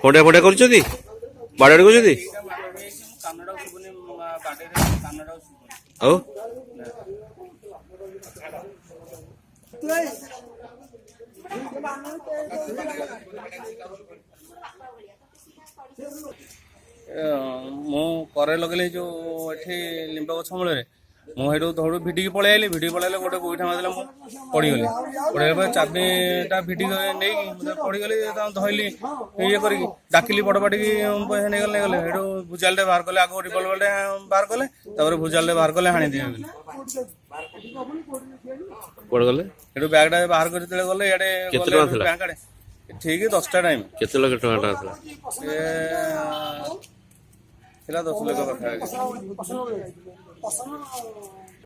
ଫଣ୍ଡିଆ ଫଣ୍ଡିଆ କରୁଛନ୍ତି ବାଡାଡି କରୁଛନ୍ତି ଆଉ ମୁଁ କରେ ଲଗେଇଲି ଯୋଉ ଏଠି ଲିମ୍ବ ଗଛ ମୂଳରେ ମୁଁ ସେଇଠୁ ଧରୁ ଭିଡ଼ିକି ପଳେଇ ଆଇଲି ଭିଡ଼ିକି ପଳେଇଲେ ଗୋଟେ ଗୋଇଠା ମାରିଦେଲା ମୁଁ ପଡ଼ିଗଲି ପଡ଼ିଗଲା ପରେ ଚାବିଟା ଭିଡ଼ିକି ନେଇକି ପଡ଼ିଗଲି ଧଇଲି ଇଏ କରିକି ଡାକିଲି ବଡ଼ ବାଟିକି ପଇସା ନେଇଗଲେ ସେଇଠୁ ଭୁଜାଲଟେ ବାହାର କଲେ ଆଗ ରିଭଲଭରଟେ ବାହାର କଲେ ତାପରେ ଭୁଜାଲଟେ ବାହାର କଲେ ହାଣି ଦିଏ କୁଆଡେ ଗଲେ ସେଇଠୁ ବ୍ୟାଗଟା ବାହାର କରି ଯେତେବେଳେ ଗଲେ ଇଆଡ଼େ କେତେ ଟଙ୍କା ଥିଲା ବ୍ୟାଙ୍କ ଆଡ଼େ ଠିକ୍ 10ଟା ଟାଇମ୍ କେତେ ଲକ୍ଷ ଟଙ୍କା ଥିଲା ଥିଲା 10 ଲକ୍ଷ ପାଖାପାଖି।